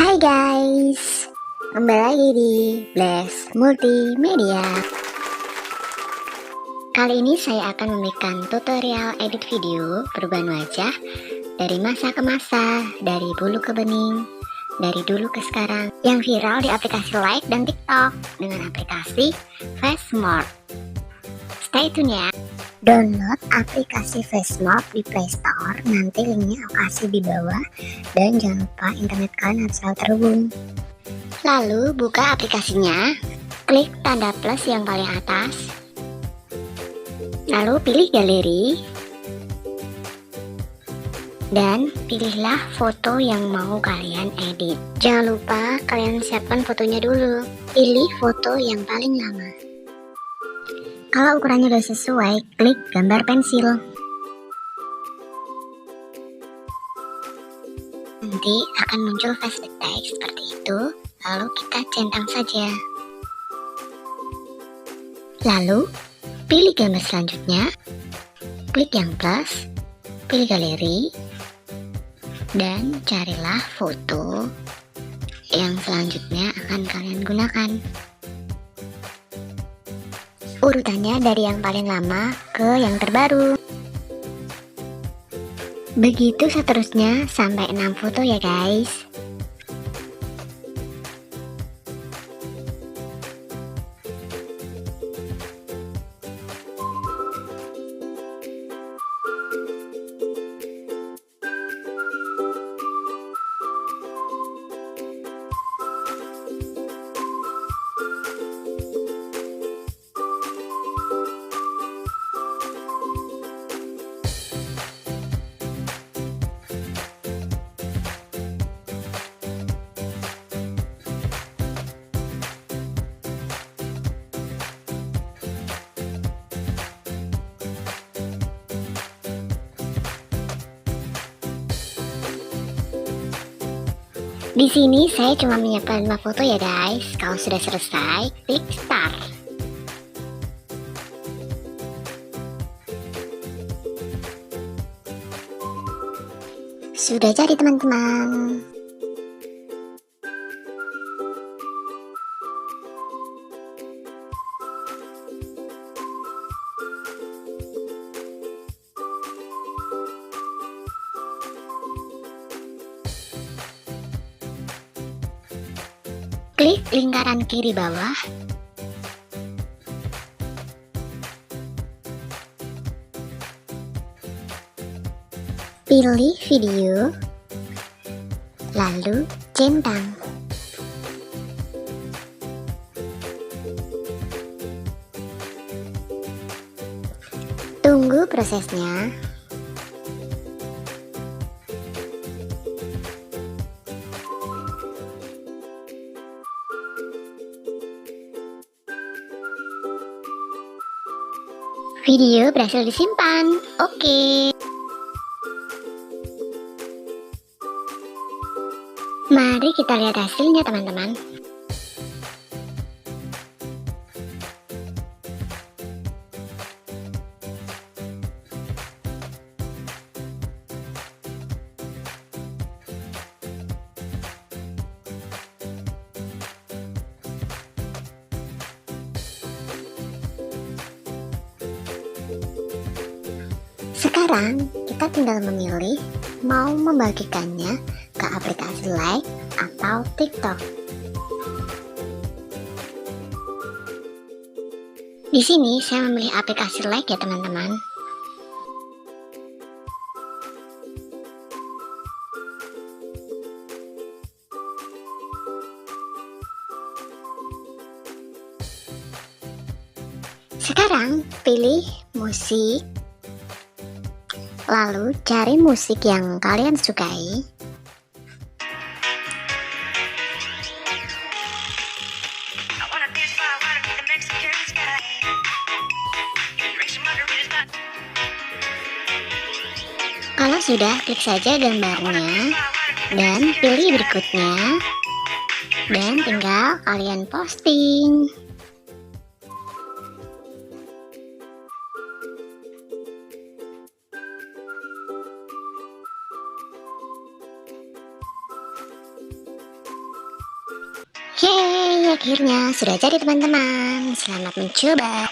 Hai guys, kembali lagi di Blast Multimedia. Kali ini saya akan memberikan tutorial edit video perubahan wajah dari masa ke masa, dari bulu ke bening, dari dulu ke sekarang, yang viral di aplikasi Like dan TikTok dengan aplikasi Morph. Stay tune ya. Download aplikasi Morph di Play Store, nanti linknya aku kasih di bawah. Dan jangan lupa internet kalian harus selalu terhubung. Lalu buka aplikasinya, klik tanda plus yang paling atas, lalu pilih galeri, dan pilihlah foto yang mau kalian edit. Jangan lupa kalian siapkan fotonya dulu. Pilih foto yang paling lama. Kalau ukurannya udah sesuai, klik gambar pensil. Nanti akan muncul flashback text seperti itu, lalu kita centang saja. Lalu, pilih gambar selanjutnya, klik yang plus, pilih galeri, dan carilah foto yang selanjutnya akan kalian gunakan. Urutannya dari yang paling lama ke yang terbaru. Begitu seterusnya sampai 6 foto ya guys. Di sini saya cuma menyiapkan 5 foto ya guys. Kalau sudah selesai, klik start. Sudah jadi teman-teman. Klik lingkaran kiri bawah, pilih video, lalu centang. Tunggu prosesnya. Video berhasil disimpan. Oke. Mari kita lihat hasilnya teman-teman. Sekarang kita tinggal memilih mau membagikannya ke aplikasi Like atau TikTok. Di sini saya memilih aplikasi Like ya teman-teman. Sekarang pilih musik. Lalu cari musik yang kalian sukai. Kalau sudah, klik saja gambarnya dan pilih berikutnya. Dan tinggal kalian posting. akhirnya sudah jadi teman-teman. Selamat mencoba.